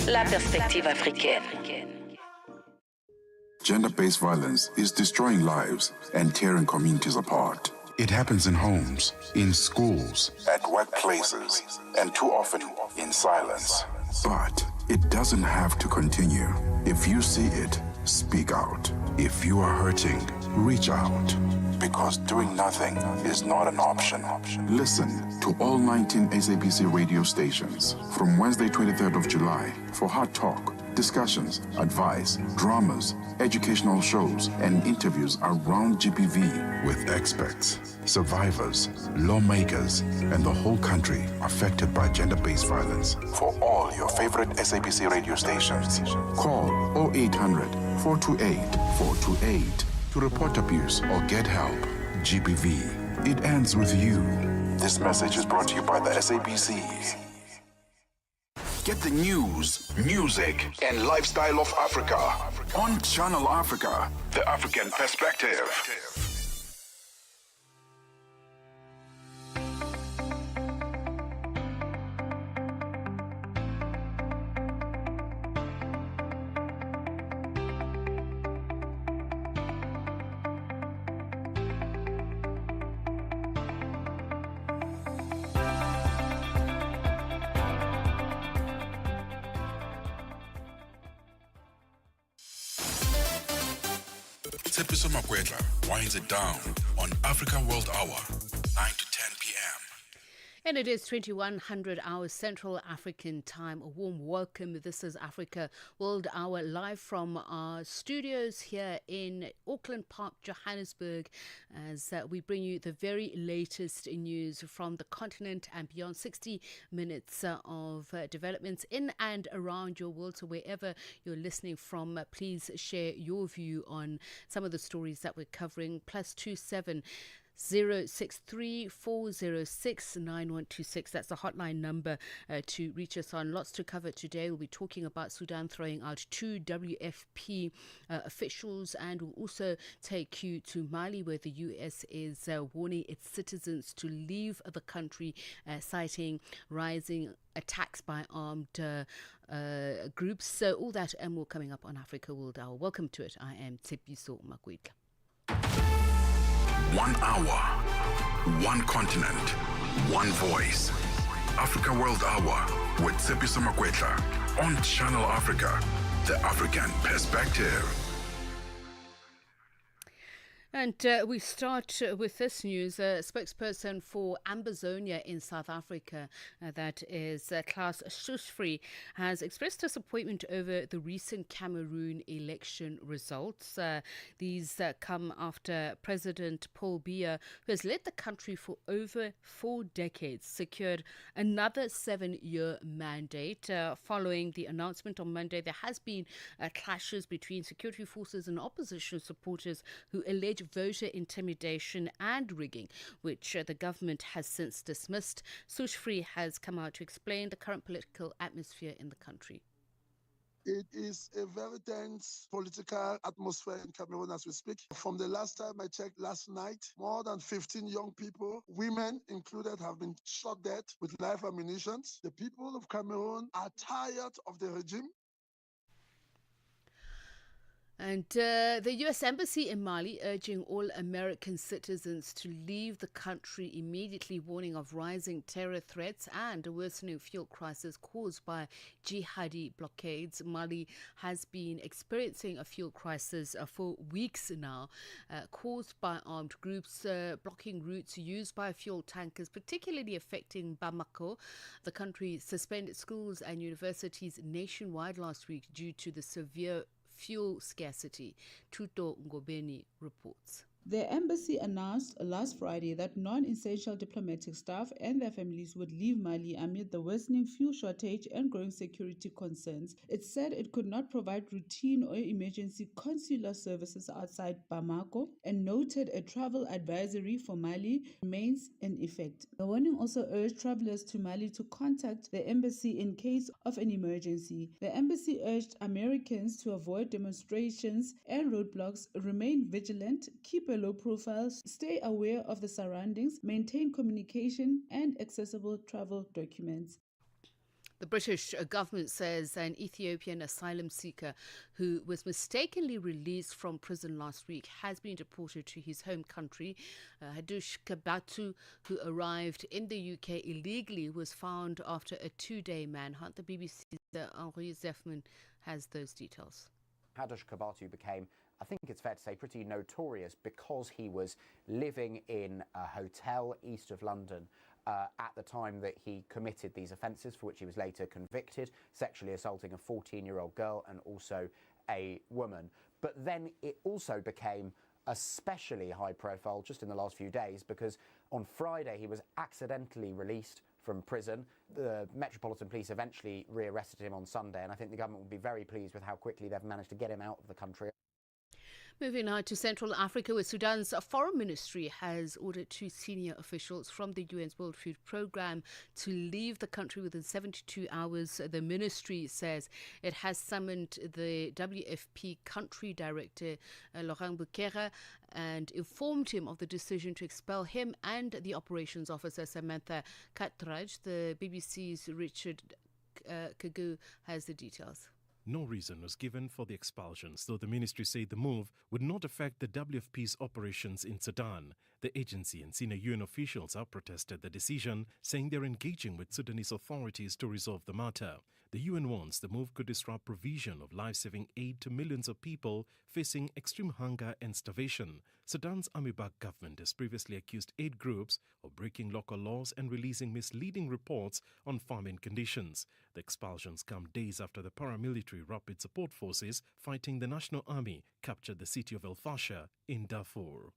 la perspective africaine. Gender-based violence is destroying lives and tearing communities apart. It happens in homes, in schools, at workplaces, and too often in silence. But it doesn't have to continue. If you see it, speak out. If you are hurting, reach out. Because doing nothing is not an option. Listen to all 19 SABC radio stations from Wednesday, 23rd of July for hard talk, discussions, advice, dramas, educational shows, and interviews around GBV with experts, survivors, lawmakers, and the whole country affected by gender-based violence. For all your favorite SABC radio stations, call 0800 428 428 to report abuse or get help. GBV, it ends with you. This message is brought to you by the SABC. Get the news, music, and lifestyle of Africa on Channel Africa, the African perspective. Tsepiso Makwetla winds it down on Africa World Hour, 9 to 10 p.m. And it is 2100 hours Central African time. A warm welcome. This is Africa World Hour live from our studios here in Auckland Park, Johannesburg, as we bring you the very latest news from the continent and beyond. 60 minutes of developments in and around your world. So wherever you're listening from, please share your view on some of the stories that we're covering. +27 063 406 9126. That's the hotline number to reach us on. Lots to cover today. We'll be talking about Sudan throwing out 2 WFP officials, and we'll also take you to Mali, where the US is warning its citizens to leave the country, citing rising attacks by armed groups. So all that and more coming up on Africa World Hour. Welcome to it. I am Tsepiso Makwetla. 1 hour, one continent, one voice. Africa World Hour with Tsepiso Makwetla on Channel Africa, the African perspective. And we start with this news. A spokesperson for Ambazonia in South Africa, that is Klaus Schuschfrey, has expressed disappointment over the recent Cameroon election results. These come after President Paul Biya, who has led the country for over 4 decades, secured another 7-year mandate. Following the announcement on Monday, there has been clashes between security forces and opposition supporters who allege voter intimidation and rigging, which the government has since dismissed. Schuschfrey has come out to explain the current political atmosphere in the country. It is a very tense political atmosphere in Cameroon as we speak. From the last time I checked last night, more than 15 young people, women included, have been shot dead with live ammunition. The people of Cameroon are tired of the regime. And the U.S. Embassy in Mali urging all American citizens to leave the country immediately, warning of rising terror threats and a worsening fuel crisis caused by jihadi blockades. Mali has been experiencing a fuel crisis for weeks now, caused by armed groups blocking routes used by fuel tankers, particularly affecting Bamako. The country suspended schools and universities nationwide last week due to the severe fuel scarcity. Tuto Ngobeni reports. The embassy announced last Friday that non-essential diplomatic staff and their families would leave Mali amid the worsening fuel shortage and growing security concerns. It said it could not provide routine or emergency consular services outside Bamako and noted a travel advisory for Mali remains in effect. The warning also urged travelers to Mali to contact the embassy in case of an emergency. The embassy urged Americans to avoid demonstrations and roadblocks, remain vigilant, keep a low profile, stay aware of the surroundings, maintain communication and accessible travel documents. The British government says an Ethiopian asylum seeker who was mistakenly released from prison last week has been deported to his home country. Hadush Kabatu, who arrived in the UK illegally, was found after a 2-day manhunt. The BBC's Henri Zefman has those details. Hadush Kabatu became, I think it's fair to say, pretty notorious because he was living in a hotel east of London at the time that he committed these offences, for which he was later convicted, sexually assaulting a 14-year-old girl and also a woman. But then it also became especially high profile just in the last few days, because on Friday he was accidentally released from prison. The Metropolitan Police eventually rearrested him on Sunday, and I think the government will be very pleased with how quickly they've managed to get him out of the country. Moving now to Central Africa, where Sudan's foreign ministry has ordered 2 senior officials from the UN's World Food Programme to leave the country within 72 hours. The ministry says it has summoned the WFP country director, Laurent Bukera, and informed him of the decision to expel him and the operations officer, Samantha Katraj. The BBC's Richard Kagu has the details. No reason was given for the expulsions, though the ministry said the move would not affect the WFP's operations in Sudan. The agency and senior UN officials have protested the decision, saying they're engaging with Sudanese authorities to resolve the matter. The UN warns the move could disrupt provision of life-saving aid to millions of people facing extreme hunger and starvation. Sudan's army-backed government has previously accused aid groups of breaking local laws and releasing misleading reports on famine conditions. The expulsions come days after the paramilitary Rapid Support Forces fighting the National Army captured the city of El Fasher in Darfur.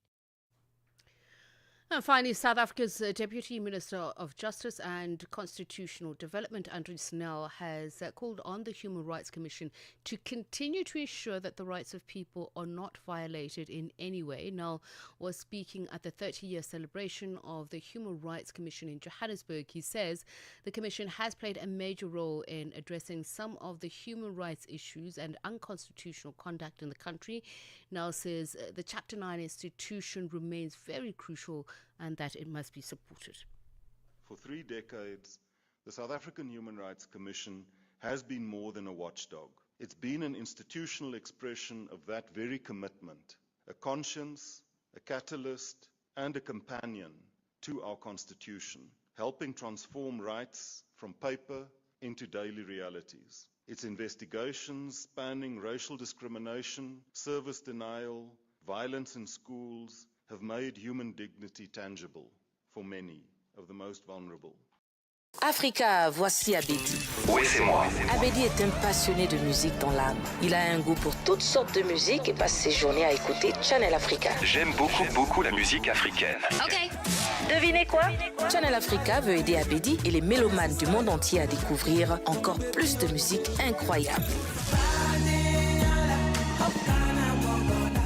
And finally, South Africa's Deputy Minister of Justice and Constitutional Development, Andrew Snell, has called on the Human Rights Commission to continue to ensure that the rights of people are not violated in any way. Nell was speaking at the 30-year celebration of the Human Rights Commission in Johannesburg. He says the Commission has played a major role in addressing some of the human rights issues and unconstitutional conduct in the country. Nell says the Chapter 9 institution remains very crucial and that it must be supported. For 3 decades, the South African Human Rights Commission has been more than a watchdog. It's been an institutional expression of that very commitment, a conscience, a catalyst, and a companion to our Constitution, helping transform rights from paper into daily realities. Its investigations spanning racial discrimination, service denial, violence in schools, have made human dignity tangible for many of the most vulnerable. Africa, voici Abedi. Oui, c'est moi. Abedi est un passionné de musique dans l'âme. Il a un goût pour toutes sortes de musique et passe ses journées à écouter Channel Africa. J'aime beaucoup la musique africaine. Ok. Devinez quoi? Channel Africa veut aider Abedi et les mélomanes du monde entier à découvrir encore plus de musique incroyable.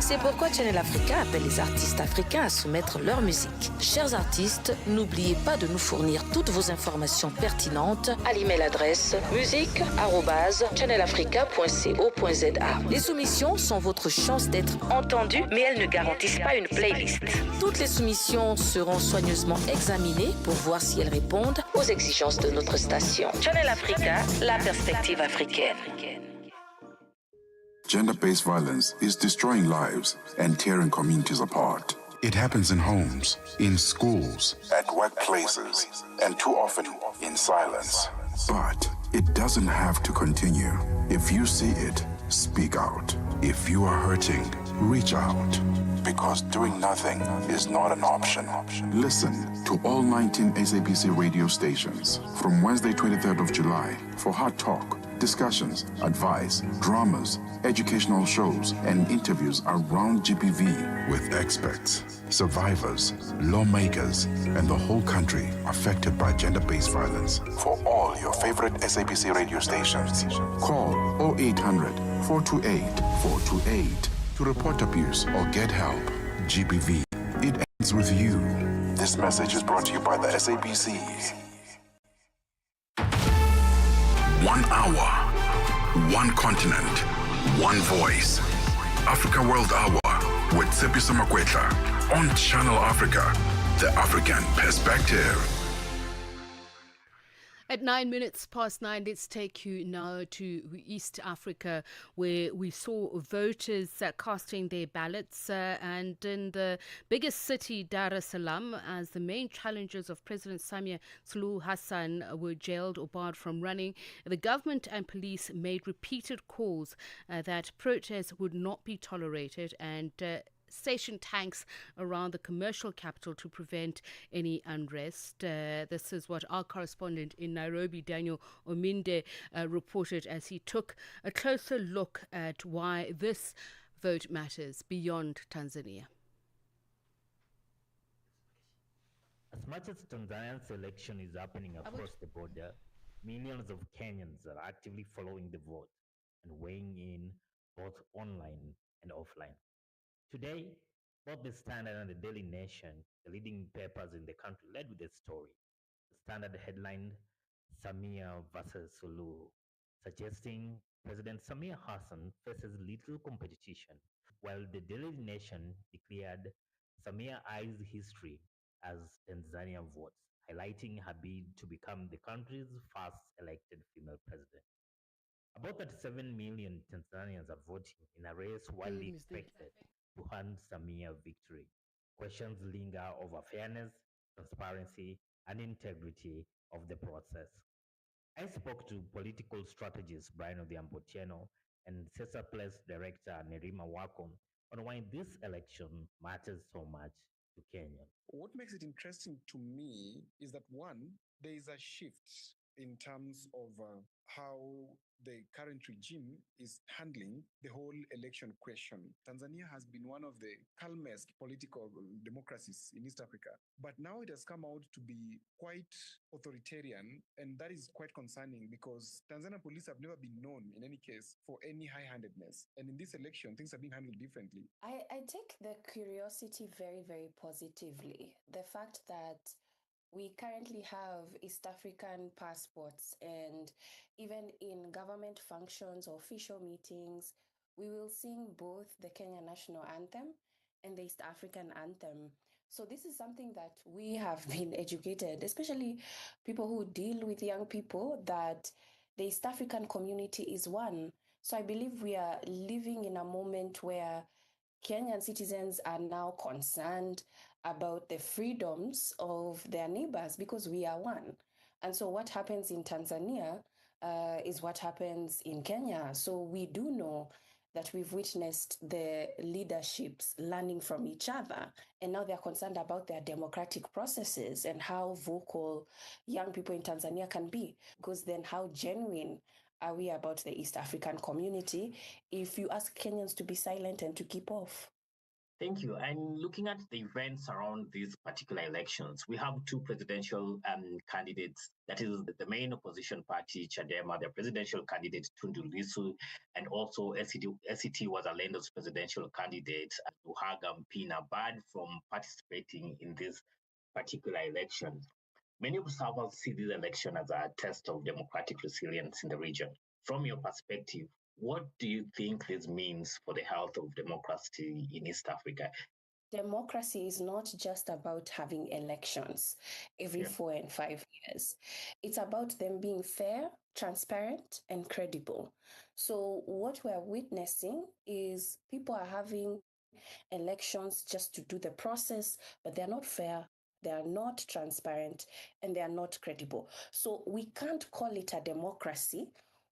C'est pourquoi Channel Africa appelle les artistes africains à soumettre leur musique. Chers artistes, n'oubliez pas de nous fournir toutes vos informations pertinentes à l'email adresse musique@channelafrica.co.za. Les soumissions sont votre chance d'être entendues, mais elles ne garantissent pas une playlist. Toutes les soumissions seront soigneusement examinées pour voir si elles répondent aux exigences de notre station. Channel Africa, la perspective africaine. Gender-based violence is destroying lives and tearing communities apart. It happens in homes, in schools, at workplaces, and too often in silence. But it doesn't have to continue. If you see it, speak out. If you are hurting, reach out. Because doing nothing is not an option. Listen to all 19 SABC radio stations from Wednesday, 23rd of July for Hard Talk, discussions, advice, dramas, educational shows, and interviews around GBV with experts, survivors, lawmakers, and the whole country affected by gender-based violence. For all your favorite SABC radio stations, call 0800 428 428 to report abuse or get help. GBV, it ends with you. This message is brought to you by the SABC. 1 hour, one continent, one voice. Africa World Hour with Tsepiso Makwetla on Channel Africa, the African perspective. At 9 minutes past 9, let's take you now to East Africa, where we saw voters casting their ballots. And in the biggest city, Dar es Salaam, as the main challengers of President Samia Suluhu Hassan were jailed or barred from running, the government and police made repeated calls that protests would not be tolerated and station tanks around the commercial capital to prevent any unrest. This is what our correspondent in Nairobi, Daniel Ominde, reported as he took a closer look at why this vote matters beyond Tanzania. As much as Tanzania's election is happening across the border, millions of Kenyans are actively following the vote and weighing in both online and offline. Today, both the Standard and the Daily Nation, the leading papers in the country, led with a story. The Standard headlined Samia versus Suluhu, suggesting President Samia Hassan faces little competition, while the Daily Nation declared Samia eyes history as Tanzania votes, highlighting her bid to become the country's first elected female president. About 37 million Tanzanians are voting in a race widely expected to hand Samia victory. Questions linger over fairness, transparency, and integrity of the process. I spoke to political strategist Brian Odhiambo and Cesar Place director Nerima Wako on why this election matters so much to Kenya. What makes it interesting to me is that one, there is a shift in terms of how the current regime is handling the whole election question. Tanzania has been one of the calmest political democracies in East Africa, but now it has come out to be quite authoritarian, and that is quite concerning because Tanzania police have never been known, in any case, for any high-handedness. And in this election, things are being handled differently. I take the curiosity very, very positively. The fact that we currently have East African passports, and even in government functions or official meetings, we will sing both the Kenya national anthem and the East African anthem. So this is something that we have been educated, especially people who deal with young people, that the East African community is one. So I believe we are living in a moment where Kenyan citizens are now concerned about the freedoms of their neighbors because we are one. And so what happens in Tanzania is what happens in Kenya. So we do know that we've witnessed the leaderships learning from each other. And now they're concerned about their democratic processes and how vocal young people in Tanzania can be. Because then how genuine are we about the East African community if you ask Kenyans to be silent and to keep off? Thank you. And looking at the events around these particular elections, we have two presidential candidates. That is the main opposition party, Chadema, their presidential candidate, Tundu Lissu, and also SCT was Alendo's presidential candidate, Luhaga Mpina, barred from participating in this particular election. Many observers see this election as a test of democratic resilience in the region. From your perspective, what do you think this means for the health of democracy in East Africa? Democracy is not just about having elections every 4 and 5 years. It's about them being fair, transparent, and credible. So what we're witnessing is people are having elections just to do the process, but they're not fair, they are not transparent, and they are not credible. So we can't call it a democracy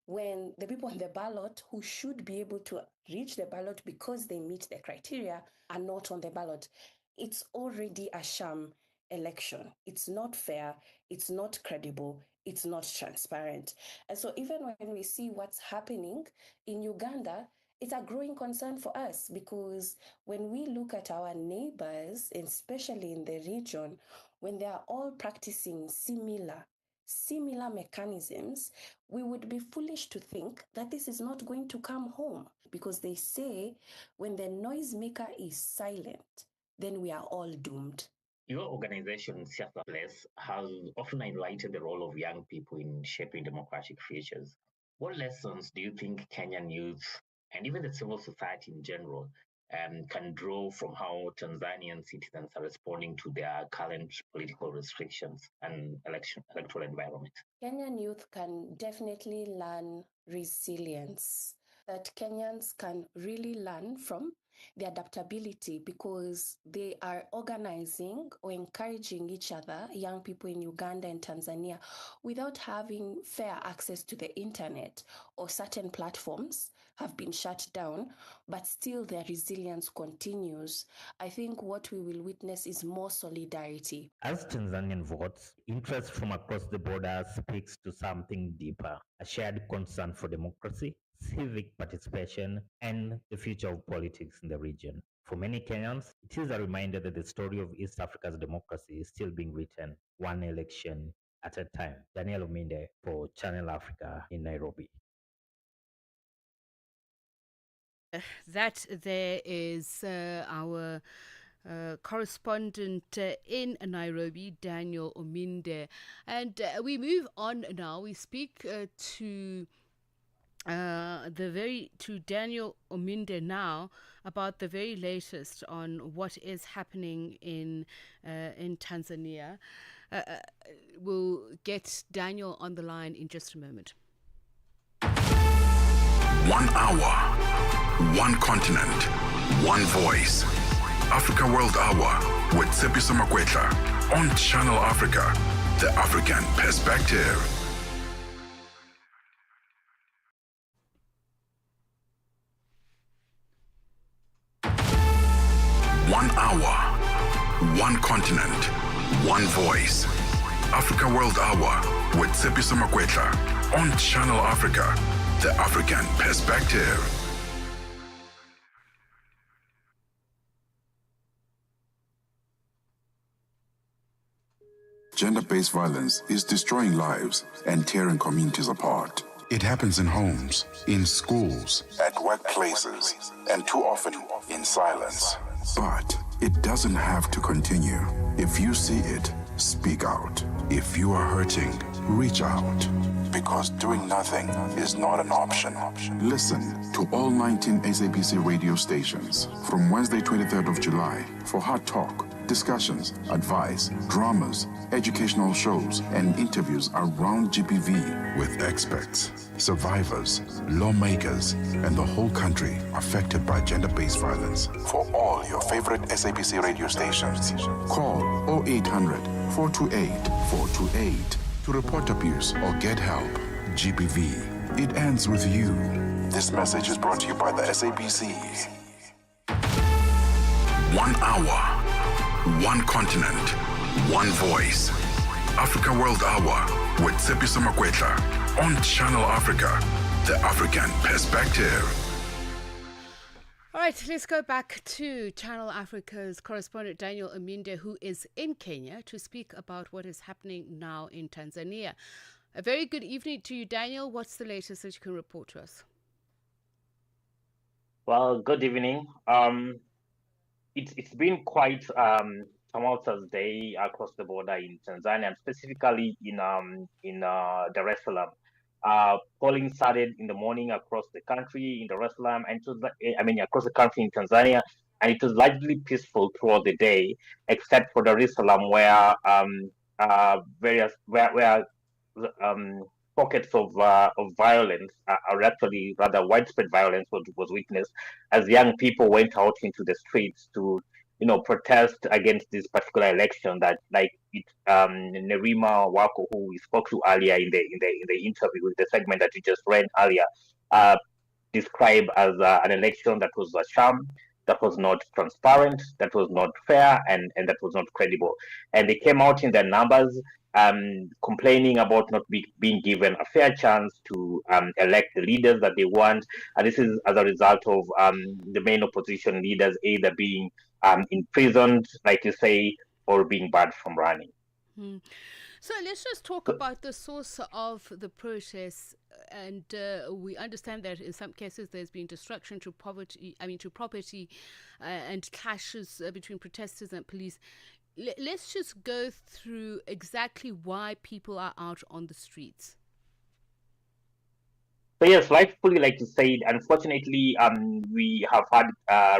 when the people on the ballot who should be able to reach the ballot because they meet the criteria are not on the ballot. It's already a sham election. It's not fair, it's not credible, it's not transparent. And so even when we see what's happening in Uganda, it's a growing concern for us because when we look at our neighbors, especially in the region, when they are all practicing similar mechanisms, we would be foolish to think that this is not going to come home because they say when the noisemaker is silent, then we are all doomed. Your organization, Siasa Place, has often highlighted the role of young people in shaping democratic futures. What lessons do you think Kenyan youth and even the civil society in general can draw from how Tanzanian citizens are responding to their current political restrictions and electoral environment. Kenyan youth can definitely learn resilience, that Kenyans can really learn from the adaptability because they are organizing or encouraging each other, young people in Uganda and Tanzania, without having fair access to the internet, or certain platforms have been shut down, but still their resilience continues. I think what we will witness is more solidarity. As Tanzanian votes, interest from across the border speaks to something deeper, a shared concern for democracy, civic participation, and the future of politics in the region. For many Kenyans, it is a reminder that the story of East Africa's democracy is still being written, one election at a time. Daniel Ominde for Channel Africa in Nairobi. That there is our correspondent in Nairobi, Daniel Ominde. And we move on now. We speak to Daniel Ominde now about the very latest on what is happening in Tanzania. We'll get Daniel on the line in just a moment. 1 hour, one continent, one voice. Africa World Hour with Tsepiso Makwetla on Channel Africa, the African perspective. One hour, one continent, one voice. Africa World Hour with Tsepiso Makwetla on Channel Africa, the African perspective. Gender-based violence is destroying lives and tearing communities apart. It happens in homes, in schools, at workplaces, and too often in silence. But it doesn't have to continue. If you see it, speak out. If you are hurting, reach out. Because doing nothing is not an option. Listen to all 19 SABC radio stations from Wednesday, 23rd of July for Hard Talk, discussions, advice, dramas, educational shows, and interviews around GBV with experts, survivors, lawmakers, and the whole country affected by gender-based violence. For all your favorite SABC radio stations, call 0800 428 428 to report abuse or get help. GBV, it ends with you. This message is brought to you by the SABC. 1 hour, one continent, one voice. Africa World Hour with Tsepiso Makwetla on Channel Africa, the African perspective. All right, let's go back to Channel Africa's correspondent Daniel Ominde, who is in Kenya, to speak about what is happening now in Tanzania. A very good evening to you, Daniel. What's the latest that you can report to us? Well, good evening. It's been quite tumultuous day across the border in Tanzania, and specifically in Dar es Salaam. Polling started in the morning across the country in Dar es Salaam, and across the country in Tanzania, and it was largely peaceful throughout the day, except for Dar es Salaam, where pockets of violence, or actually rather widespread violence, was witnessed as young people went out into the streets to, protest against this particular election that, Nerima Wako, who we spoke to earlier in the interview, with the segment that you just read earlier, described as an election that was a sham, that was not transparent, that was not fair, and that was not credible. And they came out in their numbers, complaining about not being given a fair chance to elect the leaders that they want. And this is as a result of the main opposition leaders either being imprisoned, like you say, or being barred from running. So let's just talk about the source of the protests. And we understand that in some cases there's been destruction to property and clashes between protesters and police. Let's just go through exactly why people are out on the streets. So yes, rightfully, like you said, unfortunately, we have had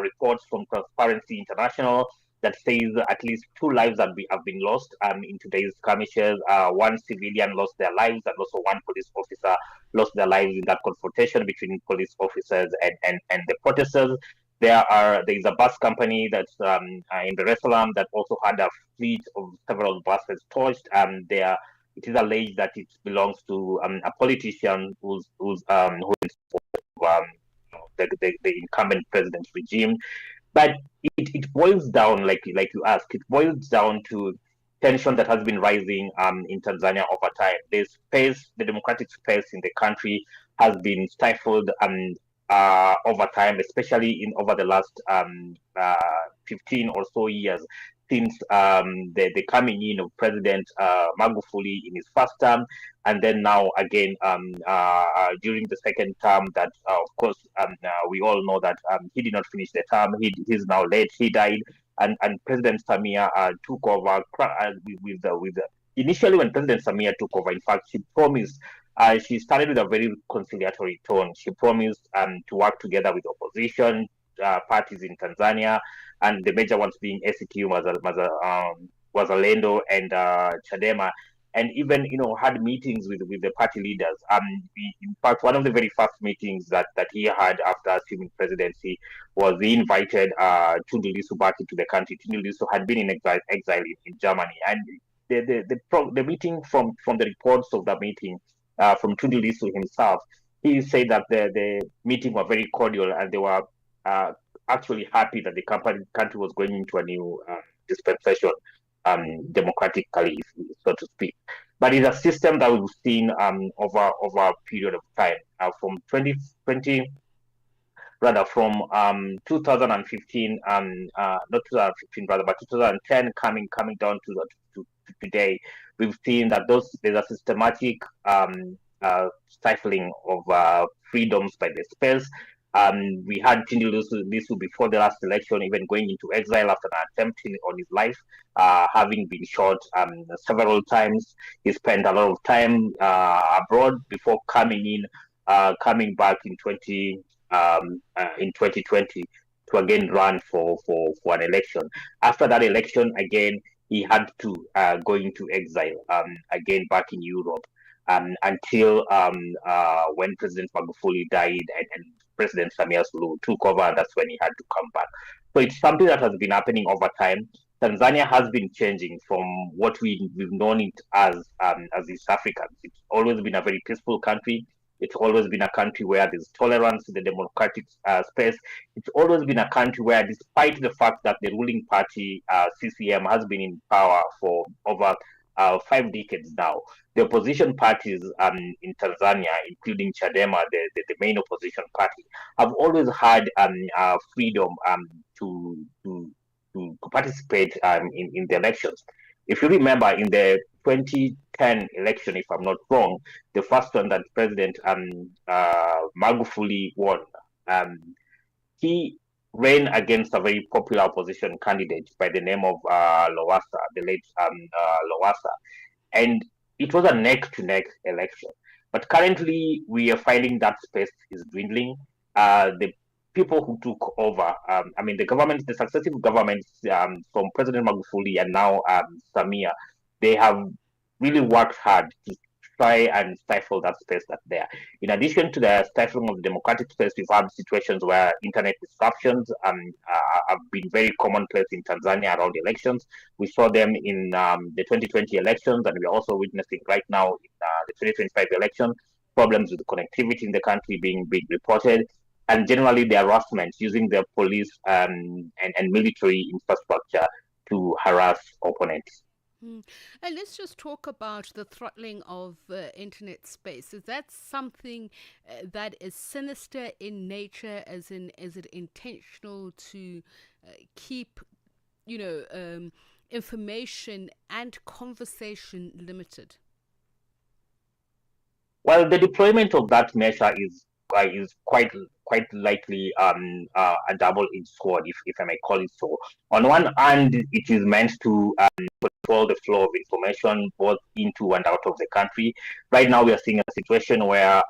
reports from Transparency International that says at least 2 lives have been lost in today's skirmishes. One civilian lost their lives, and also one police officer lost their lives in that confrontation between police officers and the protesters. There is a bus company that's in Dar es Salaam that also had a fleet of several buses torched. It is alleged that it belongs to a politician who is the incumbent president's regime. But it boils down, like you asked, it boils down to tension that has been rising in Tanzania over time. The democratic space in the country has been stifled over time, especially over the last 15 or so years since the coming in of President Magufuli in his first term, and then now again during the second term. That of course we all know that he did not finish the term. He's now late. He died, and President Samia took over with the initially when President Samia took over. In fact, she promised. She started with a very conciliatory tone. She promised to work together with opposition parties in Tanzania, and the major ones being ACT, Wazalendo, and Chadema, and even had meetings with the party leaders. In fact, one of the very first meetings that he had after assuming presidency was he invited Tundu Lissu back into the country. Tundu Lissu had been in exile in Germany, and the meeting from the reports of the meeting from Tundu Lissu himself, he said that the meeting was very cordial, and they were actually happy that the country was going into a new dispensation democratically, so to speak. But it's a system that we've seen over a period of time, from 2020, rather from 2015, not 2015 rather, but 2010 coming down to today. We've seen that there's a systematic stifling of freedoms by the space. We had Tundu Lissu before the last election, even going into exile after an attempt on his life, having been shot several times. He spent a lot of time abroad before coming back in 2020 to again run for an election. After that election, again he had to go into exile again back in Europe. Until when President Magufuli died and President Samia Suluhu took over, that's when he had to come back. So it's something that has been happening over time. Tanzania has been changing from what we've known it as East Africans. It's always been a very peaceful country. It's always been a country where there's tolerance in the democratic space. It's always been a country where, despite the fact that the ruling party, CCM, has been in power for over 5 decades now, the opposition parties in Tanzania, including Chadema, the main opposition party, have always had freedom to participate in the elections. If you remember, in the 2010 election, if I'm not wrong, the first one that President Magufuli won, he ran against a very popular opposition candidate by the name of Lowassa, the late Lowassa. And it was a neck-to-neck election. But currently, we are finding that space is dwindling. The people who took over, the successive governments from President Magufuli and now Samia, they have really worked hard to try and stifle that space that's there. In addition to the stifling of the democratic space, we've had situations where internet disruptions have been very commonplace in Tanzania around elections. We saw them in the 2020 elections, and we're also witnessing right now in the 2025 election, problems with connectivity in the country being reported, and generally the harassment using the police and military infrastructure to harass opponents. And let's just talk about the throttling of internet space. Is that something that is sinister in nature, is it intentional to keep, information and conversation limited? Well, the deployment of that measure is quite likely a double-edged sword, if I may call it so. On one hand, it is meant to control the flow of information both into and out of the country. Right now, we are seeing a situation where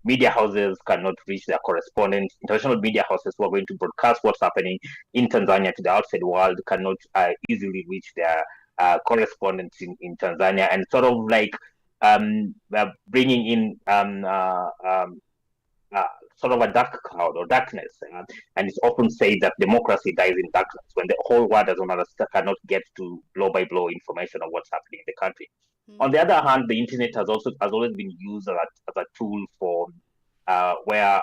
media houses cannot reach their correspondents. International media houses who are going to broadcast what's happening in Tanzania to the outside world cannot easily reach their correspondents in Tanzania, and sort of like bringing in sort of a dark cloud or darkness. And it's often said that democracy dies in darkness when the whole world doesn't understand, cannot get to blow by blow information of what's happening in the country. On the other hand, the internet has always been used as a tool for where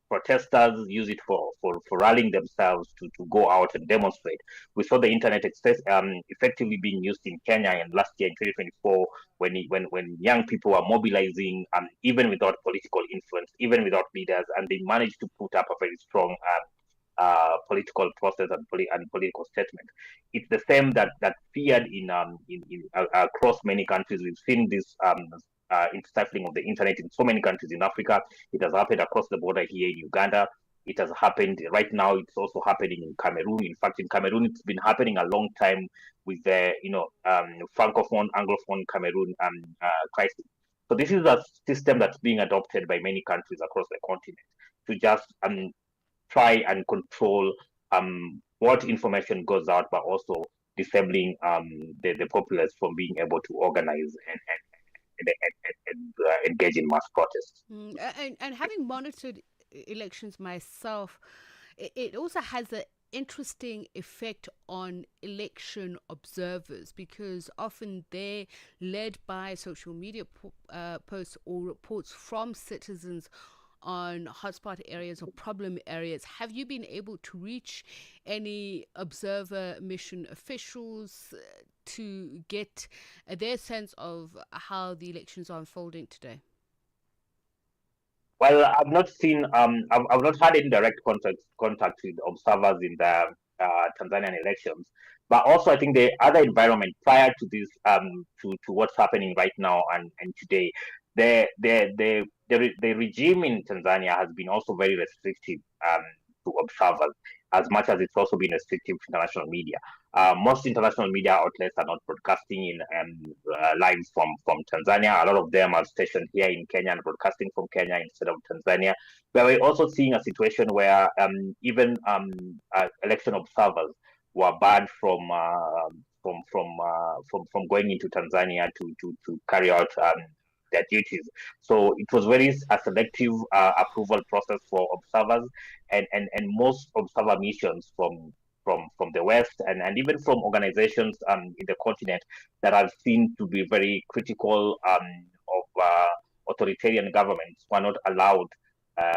protesters use it for rallying themselves to go out and demonstrate. We saw the internet effectively being used in Kenya in last year in 2024 when young people were mobilizing, even without political influence, even without leaders, and they managed to put up a very strong political process and political statement. It's the same that feared in across many countries. We've seen this stifling of the internet in so many countries in Africa. It has happened across the border here in Uganda. It has happened right now. It's also happening in Cameroon. In fact, in Cameroon, it's been happening a long time with the francophone, anglophone Cameroon crisis. So this is a system that's being adopted by many countries across the continent to just try and control what information goes out, but also disabling the populace from being able to organize and engage in mass protests. And having monitored elections myself, it also has an interesting effect on election observers, because often they're led by social media posts or reports from citizens on hotspot areas or problem areas. Have you been able to reach any observer mission officials to get their sense of how the elections are unfolding today? Well, I've not seen, I've not had any direct contact with observers in the Tanzanian elections. But also, I think the other environment prior to this, to what's happening right now and today, the regime in Tanzania has been also very restrictive to observers, as much as it's also been restrictive to international media. Most international media outlets are not broadcasting in live from Tanzania. A lot of them are stationed here in Kenya and broadcasting from Kenya instead of Tanzania. But we're also seeing a situation where even election observers were barred from going into Tanzania to carry out their duties. So it was very a selective approval process for observers, and most observer missions from the West and even from organizations in the continent that are seen to be very critical of authoritarian governments were not allowed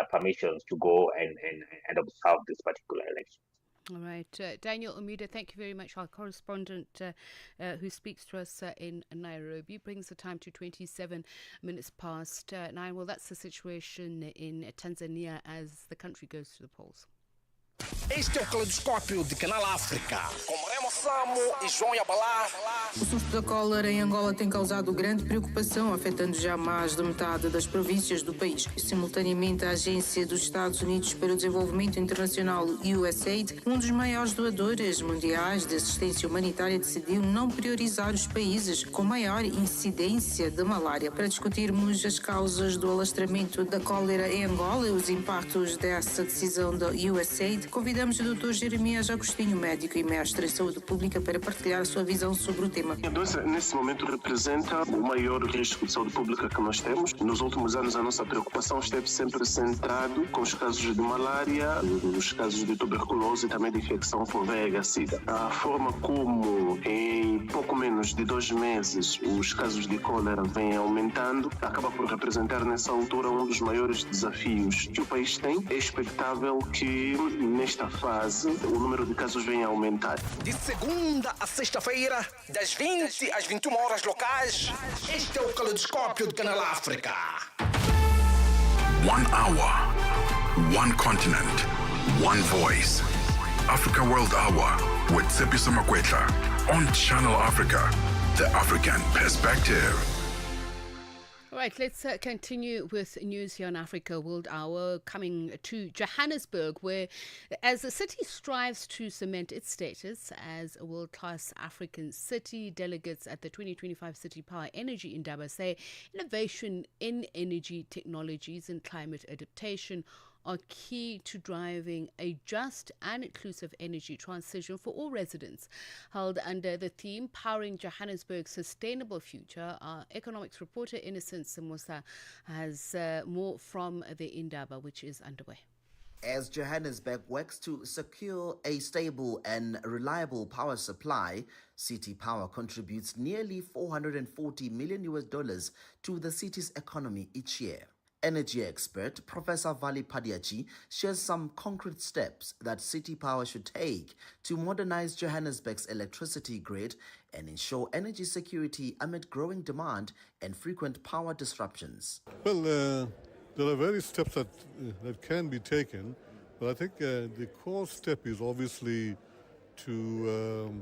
permissions to go and observe this particular election. All right. Daniel Omuda, thank you very much. Our correspondent who speaks to us in Nairobi brings the time to 27 minutes past 9. Well, that's the situation in Tanzania as the country goes to the polls. Este é o Caleidoscópio de Canal África, com Remo Samo e João Yabalá. O surto da cólera em Angola tem causado grande preocupação, afetando já mais de metade das províncias do país. Simultaneamente, a Agência dos Estados Unidos para o Desenvolvimento Internacional, USAID, um dos maiores doadores mundiais de assistência humanitária, decidiu não priorizar os países com maior incidência de malária. Para discutirmos as causas do alastramento da cólera em Angola e os impactos dessa decisão da USAID, convidamos o Dr. Jeremias Agostinho, médico e mestre em saúde pública, para partilhar a sua visão sobre o tema. A doença, nesse momento, representa o maior risco de saúde pública que nós temos. Nos últimos anos, a nossa preocupação esteve sempre centrado com os casos de malária, os casos de tuberculose e também de infecção por VIH-Sida. A forma como, em pouco menos de 2 meses, os casos de cólera vêm aumentando, acaba por representar, nessa altura, um dos maiores desafios que o país tem. É expectável que, nesta fase, o número de casos venha a aumentar. De segunda a sexta-feira, das 20 às 21 horas locais, este é o Caleidoscópio de Canal África. 1 hour, 1 continent, 1 voice. Africa World Hour with Tsepiso Makwetla on Channel Africa, the African perspective. All Right, let's continue with news here on Africa World Hour, coming to Johannesburg, where as the city strives to cement its status as a world-class African city, delegates at the 2025 City Power Energy Indaba say innovation in energy technologies and climate adaptation are key to driving a just and inclusive energy transition for all residents. Held under the theme Powering Johannesburg's Sustainable Future, our economics reporter Innocent Simosa has more from the Indaba, which is underway. As Johannesburg works to secure a stable and reliable power supply, City Power contributes nearly $440 million to the city's economy each year. Energy expert Professor Vali Padiachi shares some concrete steps that City Power should take to modernize Johannesburg's electricity grid and ensure energy security amid growing demand and frequent power disruptions. Well, there are various steps that can be taken, but I think the core step is obviously to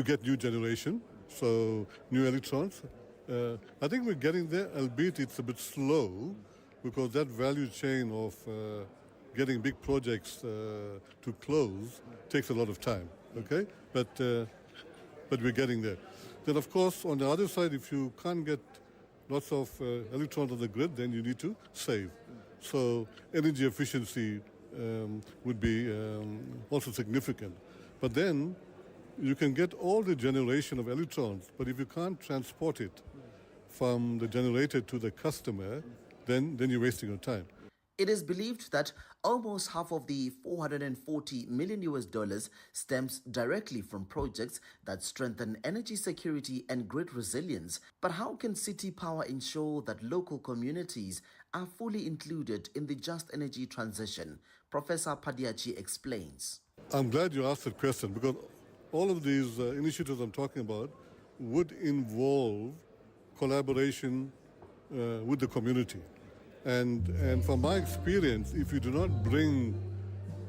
get new generation, so new electrons. I think we're getting there, albeit it's a bit slow, because that value chain of getting big projects to close takes a lot of time, okay? But we're getting there. Then, of course, on the other side, if you can't get lots of electrons on the grid, then you need to save. So energy efficiency would be also significant. But then you can get all the generation of electrons, but if you can't transport it from the generator to the customer, then you're wasting your time. It is believed that almost half of the $440 million stems directly from projects that strengthen energy security and grid resilience. But how can City Power ensure that local communities are fully included in the just energy transition? Professor Padiachi explains. I'm glad you asked that question, because all of these initiatives I'm talking about would involve collaboration with the community. And from my experience, if you do not bring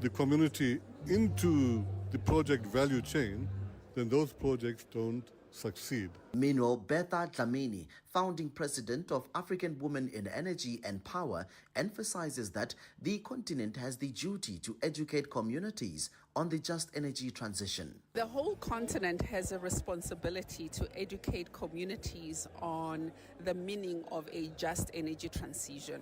the community into the project value chain, then those projects don't succeed. Meanwhile, Bertha Dlamini, founding president of African Women in Energy and Power, emphasizes that the continent has the duty to educate communities on the just energy transition. The whole continent has a responsibility to educate communities on the meaning of a just energy transition.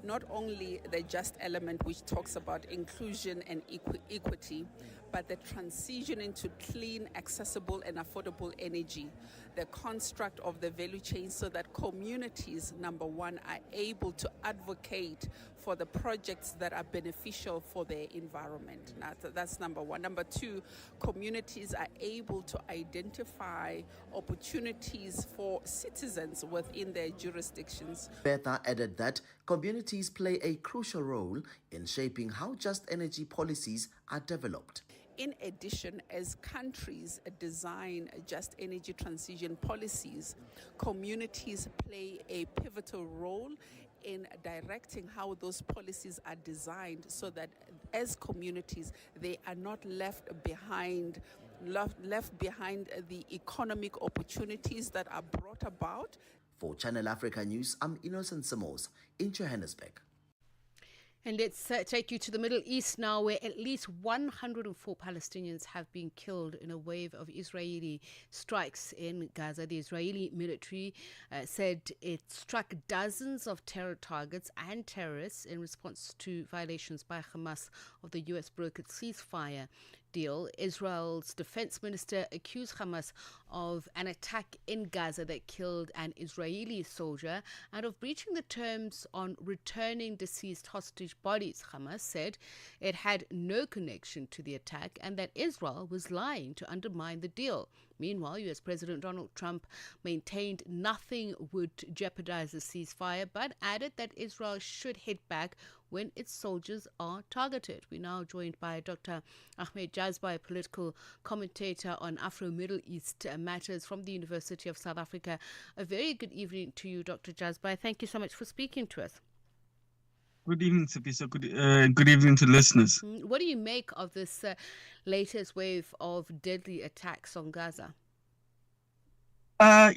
Not only the just element which talks about inclusion and equity, but the transition into clean, accessible and affordable energy, the construct of the value chain so that communities, number one, are able to advocate for the projects that are beneficial for their environment. Now, that's number one. Number two, communities are able to identify opportunities for citizens within their jurisdictions. Bertha added that communities play a crucial role in shaping how just energy policies are developed. In addition, as countries design just energy transition policies, communities play a pivotal role in directing how those policies are designed so that as communities, they are not left behind the economic opportunities that are brought about. For Channel Africa News, I'm Innocent Samos in Johannesburg. And let's take you to the Middle East now, where at least 104 Palestinians have been killed in a wave of Israeli strikes in Gaza. The Israeli military said it struck dozens of terror targets and terrorists in response to violations by Hamas of the U.S. brokered ceasefire deal. Israel's defense minister accused Hamas of an attack in Gaza that killed an Israeli soldier and of breaching the terms on returning deceased hostage bodies. Hamas said it had no connection to the attack and that Israel was lying to undermine the deal. Meanwhile, U.S. President Donald Trump maintained nothing would jeopardize the ceasefire, but added that Israel should hit back when its soldiers are targeted. We're now joined by Dr. Ahmed Jazbai, a political commentator on Afro-Middle East matters from the University of South Africa. A very good evening to you, Dr. Jazbai. Thank you so much for speaking to us. Good evening, Tsepiso. Good evening to listeners. What do you make of this latest wave of deadly attacks on Gaza? The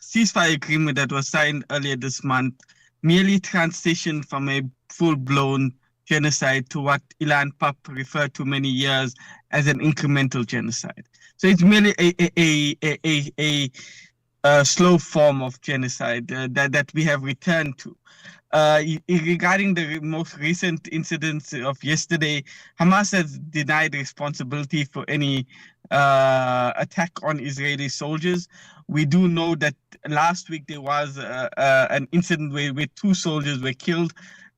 ceasefire agreement that was signed earlier this month merely transitioned from a full-blown genocide to what Ilan Papp referred to many years as an incremental genocide. So it's merely a slow form of genocide that we have returned to. Regarding the most recent incidents of yesterday, Hamas has denied responsibility for any attack on Israeli soldiers. We do know that last week there was an incident where 2 soldiers were killed,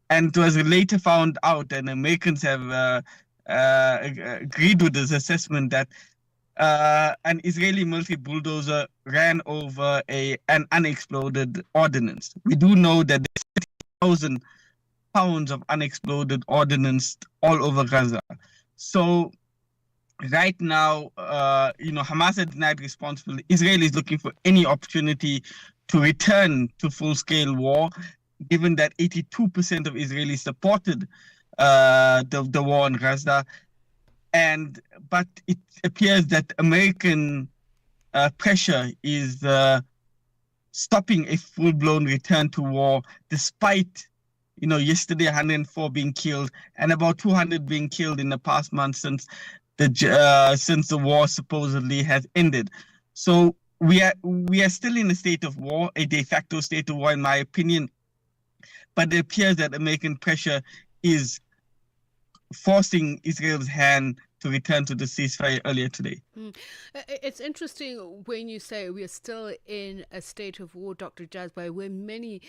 and it was later found out, and Americans have agreed with this assessment, that an Israeli military bulldozer ran over an unexploded ordnance. We do know that there's 30,000 pounds of unexploded ordnance all over Gaza. So right now, Hamas has denied responsibility. Israel is looking for any opportunity to return to full-scale war, given that 82% of Israelis supported the war in Gaza. But it appears that American pressure is stopping a full-blown return to war, despite, yesterday 104 being killed and about 200 being killed in the past month since the war supposedly has ended. So we are still in a state of war, a de facto state of war, in my opinion. But it appears that American pressure is forcing Israel's hand to return to the ceasefire earlier today. It's interesting when you say we are still in a state of war, Dr. Jazbai, where many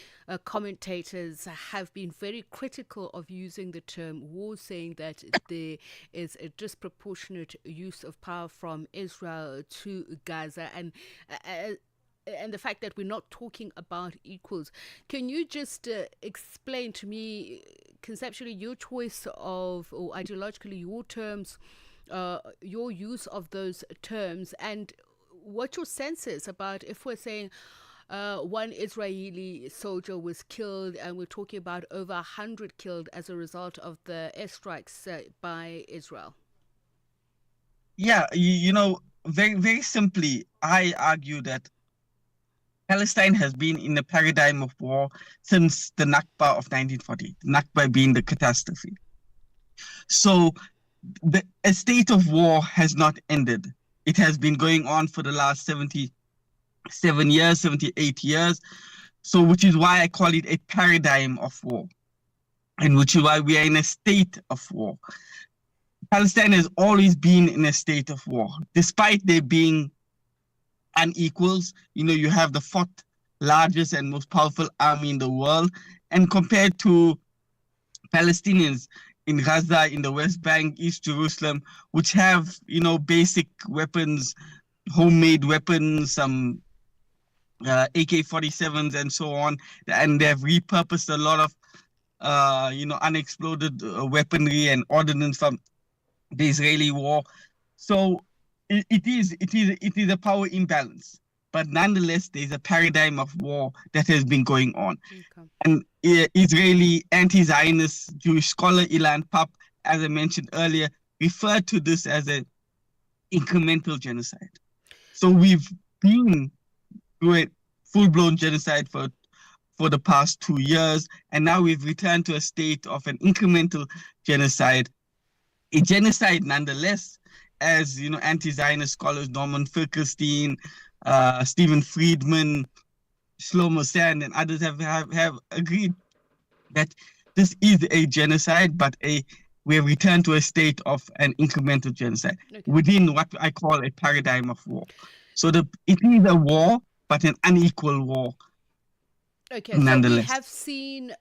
commentators have been very critical of using the term war, saying that there is a disproportionate use of power from Israel to Gaza, and the fact that we're not talking about equals. Can you just explain to me conceptually your choice of, or ideologically, your terms, your use of those terms, and what your sense is about if we're saying one Israeli soldier was killed, and we're talking about over 100 killed as a result of the airstrikes by Israel? Yeah, very, very simply, I argue that Palestine has been in a paradigm of war since the Nakba of 1940, Nakba being the catastrophe. So a state of war has not ended. It has been going on for the last 77 years, 78 years. So which is why I call it a paradigm of war, and which is why we are in a state of war. Palestine has always been in a state of war, despite there being unequals. You have the fourth largest and most powerful army in the world, and compared to Palestinians in Gaza, in the West Bank, East Jerusalem, which have, basic weapons, homemade weapons, some AK-47s and so on, and they have repurposed a lot of, unexploded weaponry and ordnance from the Israeli war. So it is a power imbalance, but nonetheless, there's a paradigm of war that has been going on. Okay. And Israeli anti-Zionist Jewish scholar Ilan Papp, as I mentioned earlier, referred to this as an incremental genocide. So we've been through a full-blown genocide for the past 2 years, and now we've returned to a state of an incremental genocide. A genocide nonetheless, as anti-Zionist scholars Norman Finkelstein, Stephen Friedman, Shlomo Sand, and others have agreed that this is a genocide, but we have returned to a state of an incremental genocide within what I call a paradigm of war. So it is a war, but an unequal war. Okay, so we have seen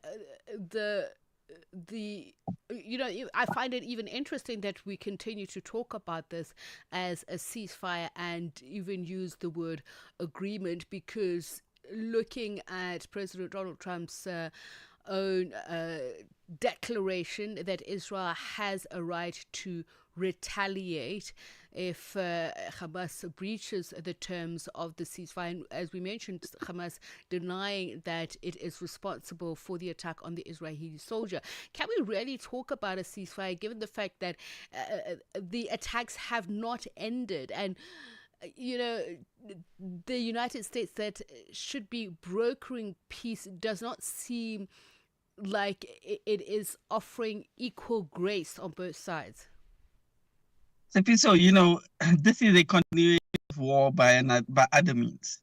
I find it even interesting that we continue to talk about this as a ceasefire and even use the word agreement, because looking at President Donald Trump's own declaration that Israel has a right to retaliate if Hamas breaches the terms of the ceasefire. And as we mentioned, Hamas denying that it is responsible for the attack on the Israeli soldier. Can we really talk about a ceasefire given the fact that the attacks have not ended? And you know, the United States that should be brokering peace does not seem like it is offering equal grace on both sides. Tsepiso, you know, this is a continuation of war by other means.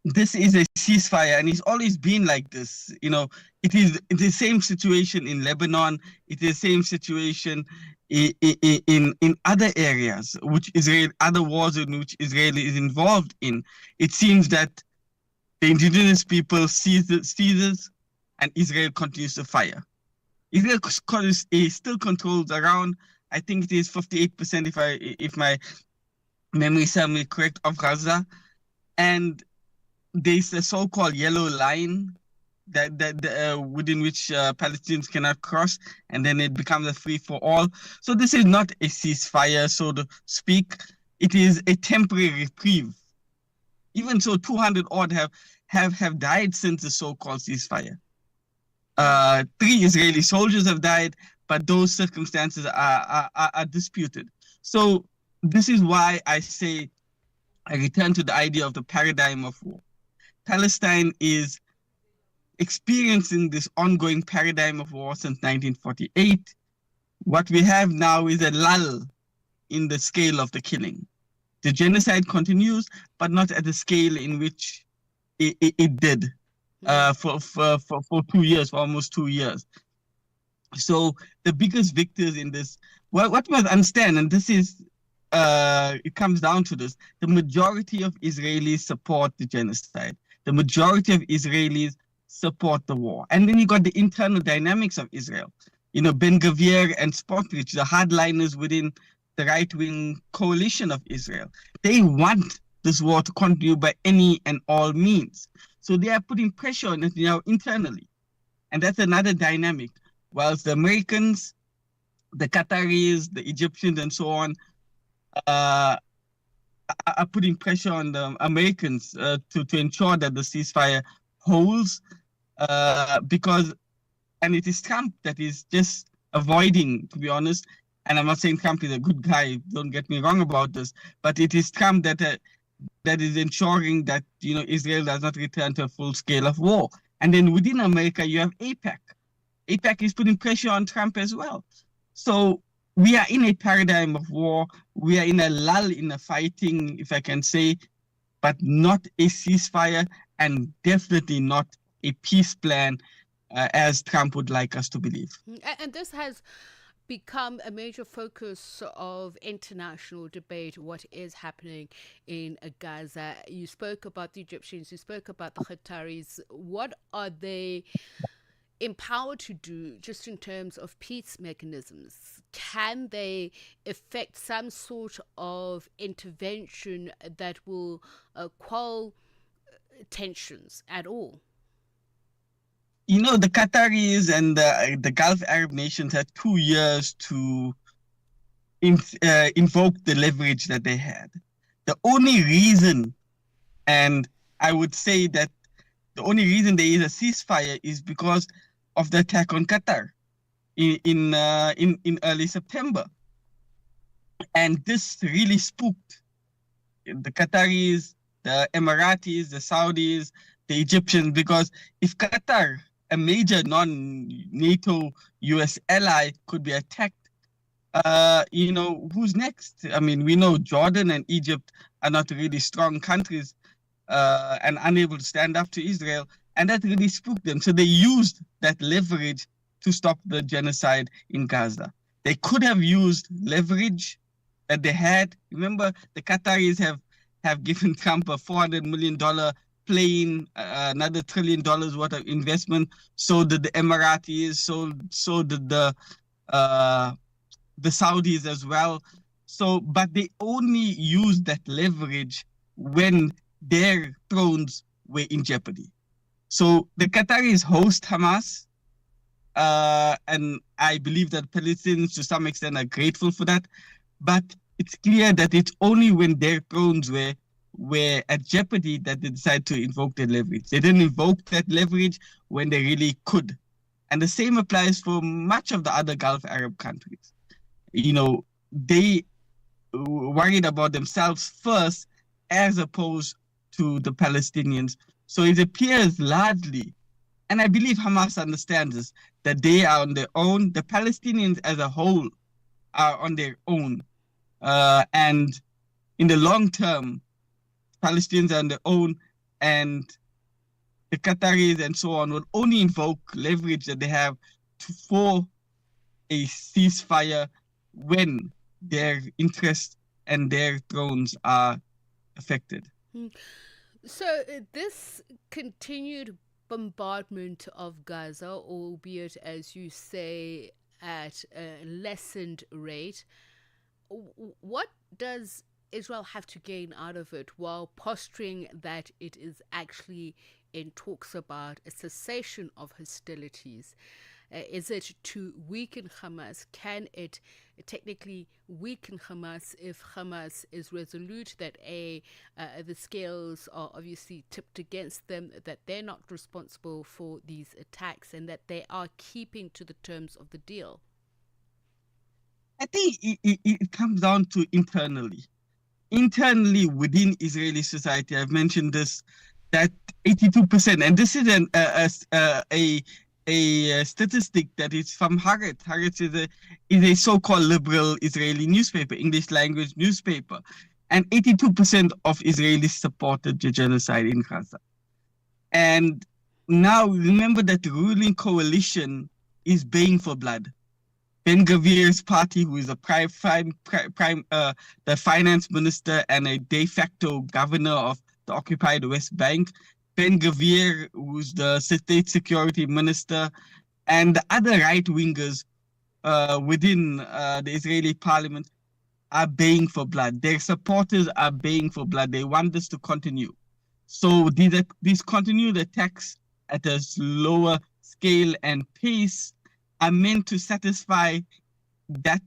This is a ceasefire, and it's always been like this. You know, it is the same situation in Lebanon. It is the same situation in other areas, which Israel, other wars in which Israel is involved in. It seems that the indigenous people ceases, and Israel continues to fire. Israel still controls around, I think it is 58%, if my memory serves me correct, of Gaza, and there's a so-called yellow line that within which Palestinians cannot cross, and then it becomes a free-for-all. So this is not a ceasefire, so to speak. It is a temporary reprieve. Even so, 200 odd have died since the so-called ceasefire. 3 Israeli soldiers have died, but those circumstances are disputed. So this is why I say I return to the idea of the paradigm of war. Palestine is experiencing this ongoing paradigm of war since 1948. What we have now is a lull in the scale of the killing. The genocide continues, but not at the scale in which it did for 2 years, for almost 2 years. So the biggest victors in this, what we must understand, and this is, it comes down to this, the majority of Israelis support the genocide. The majority of Israelis support the war. And then you got the internal dynamics of Israel. You know, Ben Gvir and Smotrich, the hardliners within the right-wing coalition of Israel, they want this war to continue by any and all means. So they are putting pressure on it now internally. And that's another dynamic. Whilst the Americans, the Qataris, the Egyptians, and so on, are putting pressure on the Americans to ensure that the ceasefire holds, because, and it is Trump that is just avoiding, to be honest, and I'm not saying Trump is a good guy, don't get me wrong about this, but it is Trump that is ensuring that, you know, Israel does not return to a full scale of war. And then within America, you have AIPAC. AIPAC is putting pressure on Trump as well. So we are in a paradigm of war. We are in a lull in the fighting, if I can say, but not a ceasefire, and definitely not a peace plan, as Trump would like us to believe. And this has become a major focus of international debate, what is happening in Gaza. You spoke about the Egyptians, you spoke about the Qataris. What are they empowered to do just in terms of peace mechanisms? Can they effect some sort of intervention that will quell tensions at all? You know, the Qataris and the Gulf Arab nations had 2 years to invoke the leverage that they had. The only reason, and I would say that the only reason there is a ceasefire is because of the attack on Qatar in early September. And this really spooked the Qataris, the Emiratis, the Saudis, the Egyptians, because if Qatar, a major non-NATO US ally, could be attacked, you know, who's next? I mean, we know Jordan and Egypt are not really strong countries and unable to stand up to Israel, and that really spooked them. So they used that leverage to stop the genocide in Gaza. They could have used leverage that they had. Remember, the Qataris have given Trump a $400 million plane, another $1 trillion worth of investment. So did the Emiratis, so did the Saudis as well. So, but they only used that leverage when their thrones were in jeopardy. So the Qataris host Hamas, and I believe that Palestinians to some extent are grateful for that. But it's clear that it's only when their thrones were at jeopardy that they decide to invoke the leverage. They didn't invoke that leverage when they really could. And the same applies for much of the other Gulf Arab countries. You know, they worried about themselves first as opposed to the Palestinians. So it appears largely, and I believe Hamas understands this, that they are on their own. The Palestinians as a whole are on their own. And in the long term, Palestinians are on their own, and the Qataris and so on will only invoke leverage that they have for a ceasefire when their interests and their thrones are affected. So this continued bombardment of Gaza, albeit, as you say, at a lessened rate, what does Israel have to gain out of it while posturing that it is actually in talks about a cessation of hostilities? Is it to weaken Hamas? Can it technically weaken Hamas if Hamas is resolute that the scales are obviously tipped against them, that they're not responsible for these attacks, and that they are keeping to the terms of the deal? I think it comes down to internally within Israeli society. I've mentioned this, that 82%, and this is a statistic that is from Haaretz. Haaretz is a so-called liberal Israeli newspaper, English language newspaper, and 82% of Israelis supported the genocide in Gaza. And now remember that the ruling coalition is baying for blood. Ben-Gvir's party, who is the the finance minister and a de facto governor of the occupied West Bank, Ben-Gvir, who's the state security minister, and the other right-wingers within the Israeli parliament are baying for blood. Their supporters are baying for blood. They want this to continue. So these continued attacks at a slower scale and pace are meant to satisfy that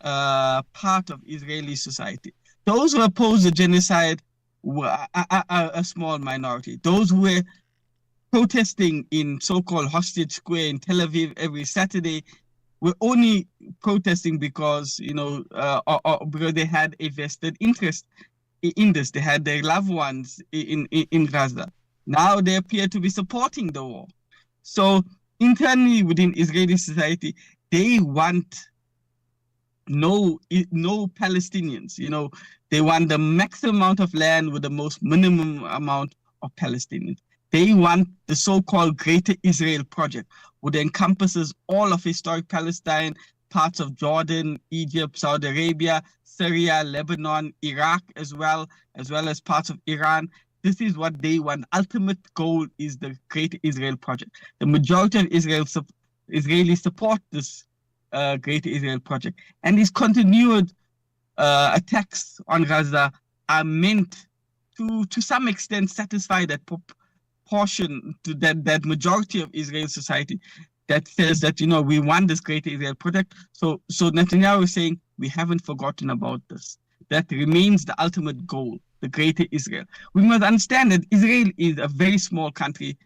part of Israeli society. Those who oppose the genocide are a small minority. Those who were protesting in so-called Hostage Square in Tel Aviv every Saturday were only protesting because, because they had a vested interest in this. They had their loved ones in Gaza. Now they appear to be supporting the war. So internally within Israeli society, they want no Palestinians. They want the maximum amount of land with the most minimum amount of Palestinians. They want the so-called Greater Israel Project, which encompasses all of historic Palestine, parts of Jordan, Egypt, Saudi Arabia, Syria, Lebanon, Iraq, as well as parts of Iran. This is what they want. Ultimate goal is the Greater Israel Project. The majority of Israelis support this Greater Israel Project. And these continued attacks on Gaza are meant to some extent satisfy that portion, to that majority of Israeli society that says that, we want this Greater Israel Project. So Netanyahu is saying, we haven't forgotten about this. That remains the ultimate goal, the Greater Israel. We must understand that Israel is a very small country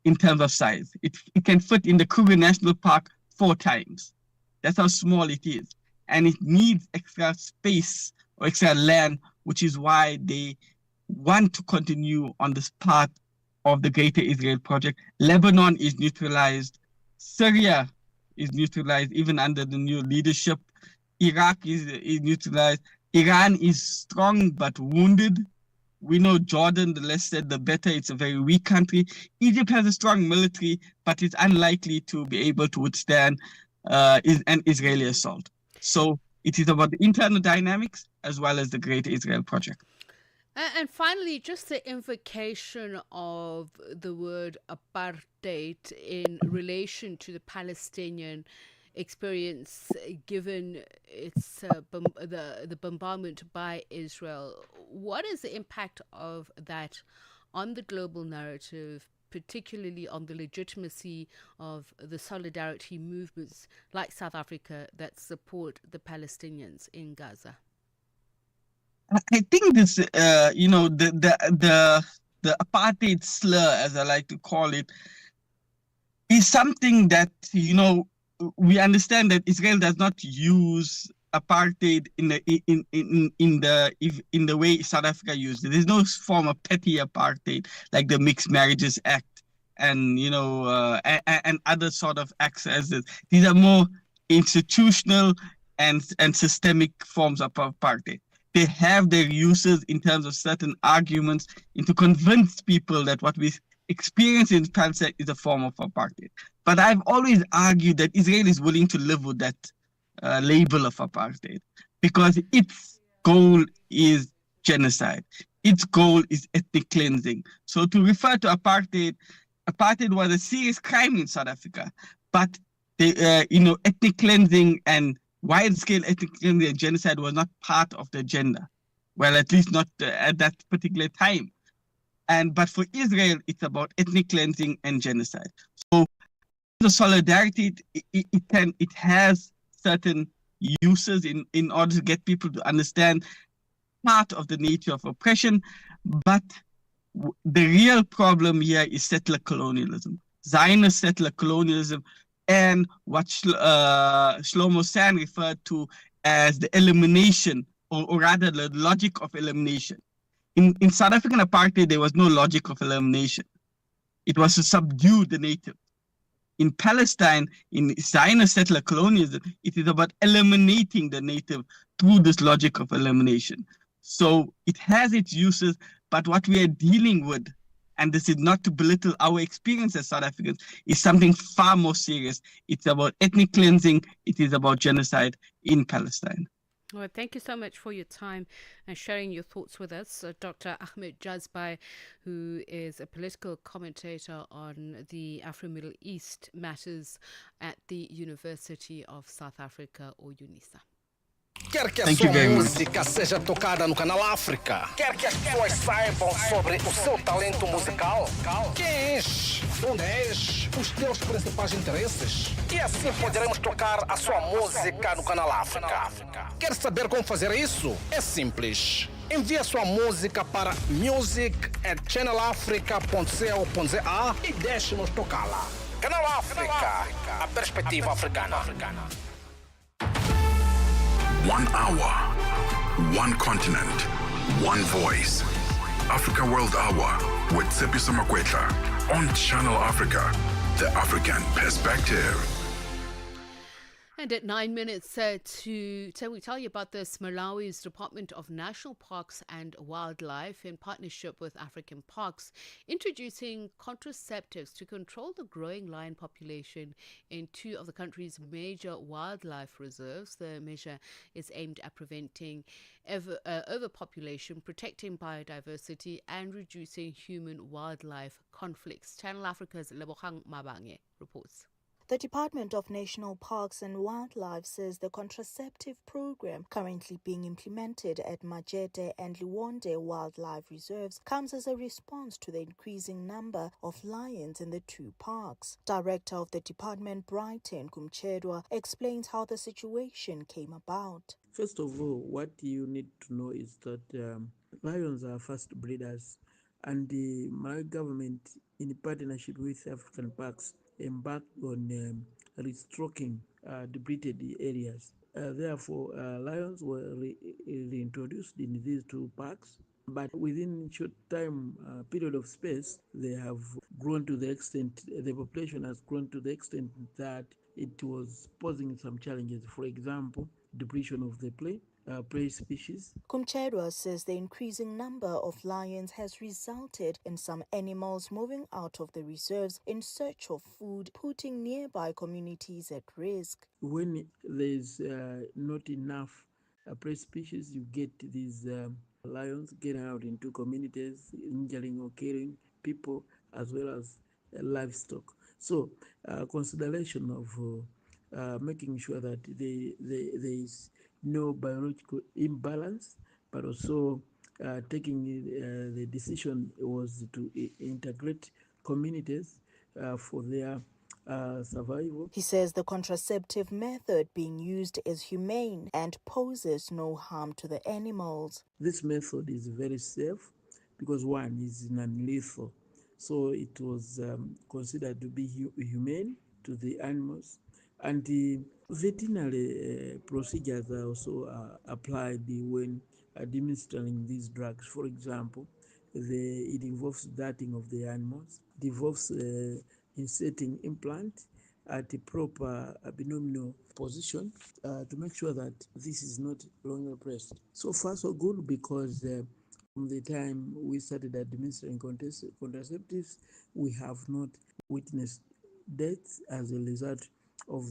in terms of size. It can fit in the Kruger National Park 4 times. That's how small it is. And it needs extra space or extra land, which is why they want to continue on this path of the Greater Israel Project. Lebanon is neutralized. Syria is neutralized, even under the new leadership. Iraq is neutralized. Iran is strong but wounded. We know Jordan, the less said, the better. It's a very weak country. Egypt has a strong military, but it's unlikely to be able to withstand an Israeli assault. So it is about the internal dynamics as well as the Greater Israel Project. And finally, just the invocation of the word apartheid in relation to the Palestinian experience, given its the bombardment by Israel. What is the impact of that on the global narrative, particularly on the legitimacy of the solidarity movements like South Africa that support the Palestinians in Gaza? I think this, the apartheid slur, as I like to call it, is something that, we understand that Israel does not use apartheid in the way South Africa used it. There's no form of petty apartheid like the Mixed Marriages Act and and other sort of acts as this. These are more institutional and systemic forms of apartheid. They have their uses in terms of certain arguments and to convince people that what we experience in Palestine is a form of apartheid. But I've always argued that Israel is willing to live with that label of apartheid because its goal is genocide. Its goal is ethnic cleansing. So to refer to apartheid was a serious crime in South Africa, but ethnic cleansing and wide-scale ethnic cleansing and genocide was not part of the agenda. Well, at least not at that particular time. But for Israel, it's about ethnic cleansing and genocide. So the solidarity, it has certain uses in order to get people to understand part of the nature of oppression, but the real problem here is settler colonialism, Zionist settler colonialism, and what Shlomo Sand referred to as the elimination, or rather the logic of elimination. In South African apartheid, there was no logic of elimination. It was to subdue the native. In Palestine, in Zionist settler colonialism, it is about eliminating the native through this logic of elimination. So it has its uses, but what we are dealing with, and this is not to belittle our experience as South Africans, is something far more serious. It's about ethnic cleansing. It is about genocide in Palestine. Well, thank you so much for your time and sharing your thoughts with us. Dr. Ahmed Jazbai, who is a political commentator on the Afro-Middle East matters at the University of South Africa, or UNISA. Quer que a sua música seja tocada no Canal África? Quer que as pessoas saibam sobre o seu talento musical? Quem és? Onde és? Os teus principais interesses? E assim poderemos tocar a sua música no Canal África. Quer saber como fazer isso? É simples. Envie a sua música para music@channelafrica.co.za e deixe-nos tocá-la. Canal África, a perspectiva africana. 1 hour, one continent, one voice. Africa World Hour with Tsepiso Makwetla on Channel Africa, the African perspective. And at 9 minutes we tell you about this, Malawi's Department of National Parks and Wildlife, in partnership with African Parks, introducing contraceptives to control the growing lion population in 2 of the country's major wildlife reserves. The measure is aimed at preventing overpopulation, protecting biodiversity, and reducing human-wildlife conflicts. Channel Africa's Lebogang Mabange reports. The Department of National Parks and Wildlife says the contraceptive program currently being implemented at Majete and Liwonde wildlife reserves comes as a response to the increasing number of lions in the 2 parks. Director of the department, Brighton Kumchedwa, explains how the situation came about. First of all, what you need to know is that lions are fast breeders, and the Malawi government, in partnership with African Parks, embarked on restocking depleted areas. Therefore, lions were reintroduced in these 2 parks, but within a short time period of space, they have grown to the extent, the population has grown to the extent that it was posing some challenges. For example, depletion of the prey species. Kumchedwa says the increasing number of lions has resulted in some animals moving out of the reserves in search of food, putting nearby communities at risk. When there's not enough prey species, you get these lions getting out into communities, injuring or killing people as well as livestock. So consideration of making sure that there is no biological imbalance, but also taking the decision was to integrate communities for their survival. He says the contraceptive method being used is humane and poses no harm to the animals. This method is very safe because, one, is non-lethal, so it was considered to be humane to the animals. And the veterinary procedures are also applied when administering these drugs. For example, it involves darting of the animals, it involves inserting implant at the proper abdominal position to make sure that this is not longer pressed. So far, so good, because from the time we started administering contraceptives, we have not witnessed deaths as a result of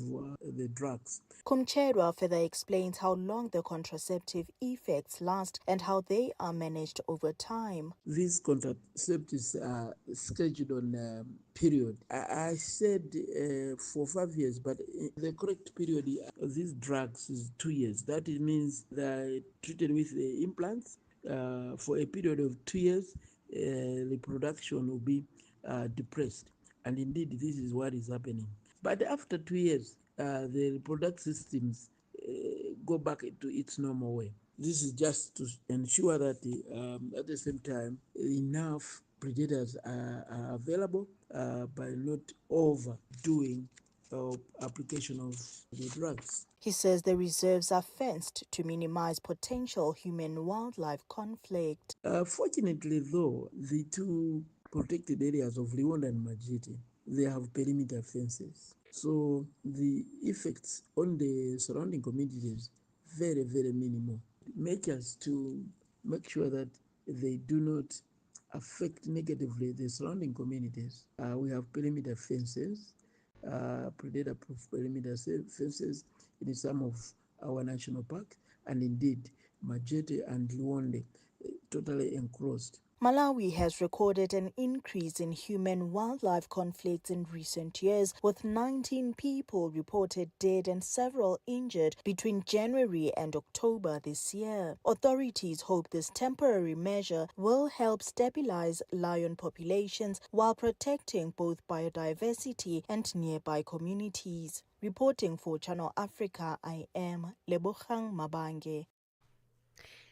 the drugs. Kumcherwa further explains how long the contraceptive effects last and how they are managed over time. These contraceptives are scheduled on a period. I said for 5 years, but the correct period of these drugs is 2 years. That means they're treated with the implants for a period of 2 years. The production will be depressed, and indeed this is what is happening. But after 2 years, the reproductive systems go back to its normal way. This is just to ensure that at the same time enough predators are available by not overdoing application of the drugs. He says the reserves are fenced to minimize potential human-wildlife conflict. Fortunately, though, the two protected areas of Liwonda and Majete, they have perimeter fences. So the effects on the surrounding communities very, very minimal. Measures to make sure that they do not affect negatively the surrounding communities. We have perimeter fences, predator-proof perimeter fences in some of our national parks, and indeed Majete and Liwonde totally enclosed. Malawi has recorded an increase in human-wildlife conflicts in recent years, with 19 people reported dead and several injured between January and October this year. Authorities hope this temporary measure will help stabilize lion populations while protecting both biodiversity and nearby communities. Reporting for Channel Africa, I am Lebogang Mabange.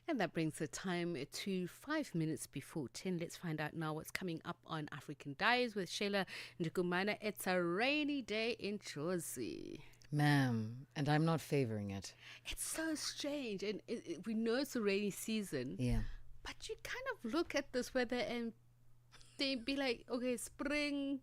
And that brings the time to 5 minutes before 10. Let's find out now what's coming up on African Diaries with Sheila Ndukumana. It's a rainy day in Jozi. Ma'am, and I'm not favoring it. It's so strange. And we know it's a rainy season. Yeah. But you kind of look at this weather and they be like, okay, spring,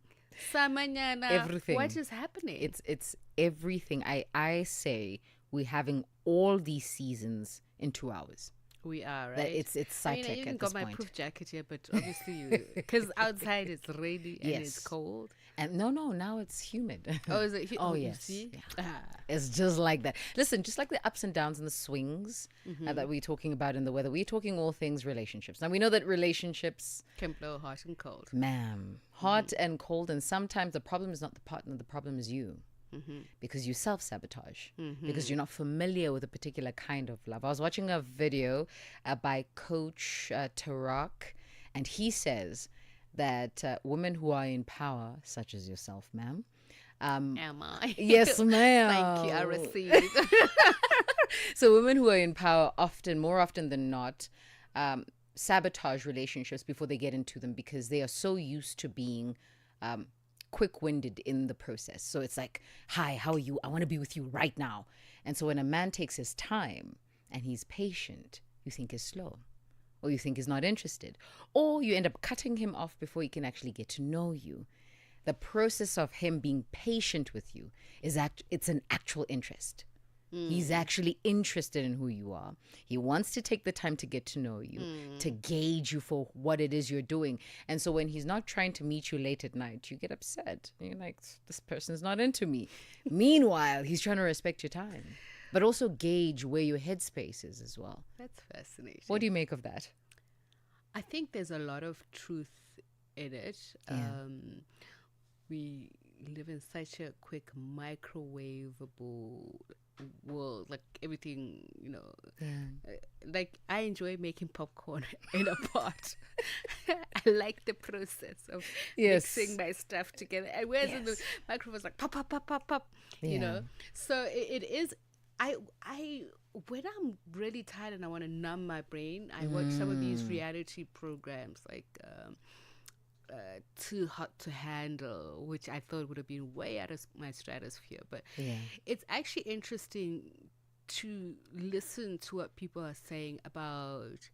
summer, everything. What is happening? It's everything. I say we're having all these seasons in 2 hours. We are, right? That it's cyclic I even at got this my point. proof jacket here, but obviously because outside it's rainy and it's cold. And no, now it's humid. Oh, is it? Oh, yes. See? Yeah. It's just like that. Listen, just like the ups and downs and the swings that we're talking about in the weather, we're talking all things relationships. Now, we know that relationships can blow hot and cold. Ma'am, hot and cold. And sometimes the problem is not the partner, the problem is you. Because you self-sabotage, because you're not familiar with a particular kind of love. I was watching a video by Coach Tarak, and he says that women who are in power, such as yourself, ma'am. Am I? Yes, ma'am. Thank you, I received. So women who are in power more often than not, sabotage relationships before they get into them because they are so used to being quick-winded in the process. So it's like, hi, how are you? I want to be with you right now. And so when a man takes his time and he's patient, you think he's slow, or you think he's not interested, or you end up cutting him off before he can actually get to know you. The process of him being patient with you it's an actual interest. He's actually interested in who you are. He wants to take the time to get to know you, to gauge you for what it is you're doing. And so when he's not trying to meet you late at night, you get upset. You're like, this person's not into me. Meanwhile, he's trying to respect your time, but also gauge where your headspace is as well. That's fascinating. What do you make of that? I think there's a lot of truth in it. Yeah. We live in such a quick microwavable world, like everything, like I enjoy making popcorn in a pot. I like the process of mixing my stuff together, and whereas in the microwave, it's like pop, pop, pop, pop, pop. So it is. I when I'm really tired and I want to numb my brain, I watch some of these reality programs like too hot to handle, which I thought would have been way out of my stratosphere. But Yeah. it's actually interesting to listen to what people are saying about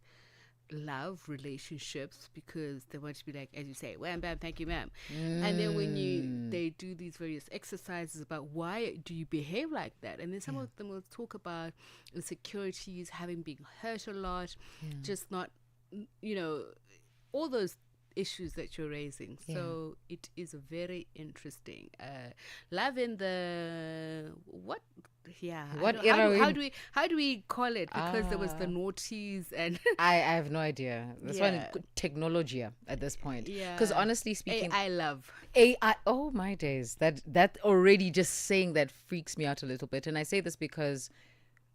love, relationships, because they want to be like, as you say, wham bam, thank you ma'am. And then when they do these various exercises about why do you behave like that, and then some of them will talk about insecurities, having been hurt a lot, just not, all those issues that you're raising. So it is very interesting. Love in the what What era? How do we call it? Because there was the noughties and I have no idea. This one technology at this point. Yeah. Because honestly speaking, AI love. AI. Oh my days! That already just saying that freaks me out a little bit. And I say this because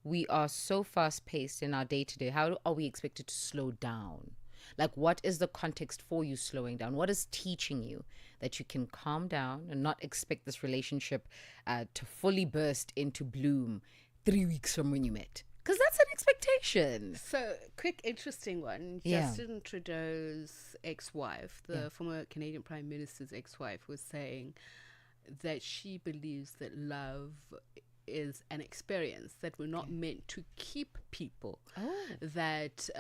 we are so fast paced in our day to day. How are we expected to slow down? Like, what is the context for you slowing down? What is teaching you that you can calm down and not expect this relationship to fully burst into bloom 3 weeks from when you met? Because that's an expectation. So, quick, interesting one. Justin Trudeau's ex-wife, the former Canadian Prime Minister's ex-wife, was saying that she believes that love is an experience, that we're not meant to keep people, that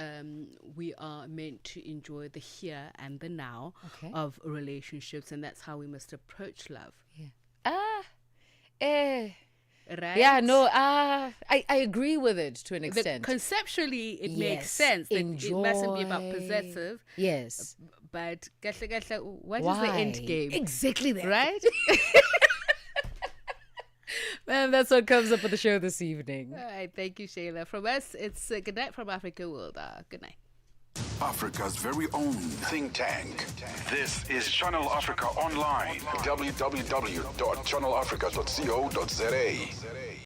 we are meant to enjoy the here and the now of relationships, and that's how we must approach love. Right? Yeah, no, I agree with it to an extent. Conceptually, it makes sense. That it mustn't be about possessive. Yes. But what is the end game? Exactly that. Right? Man, that's what comes up with the show this evening. All right, thank you, Shayla. From us, it's good night from Africa World. Good night. Africa's very own think tank. This is Channel Africa Online. www.channelafrica.co.za.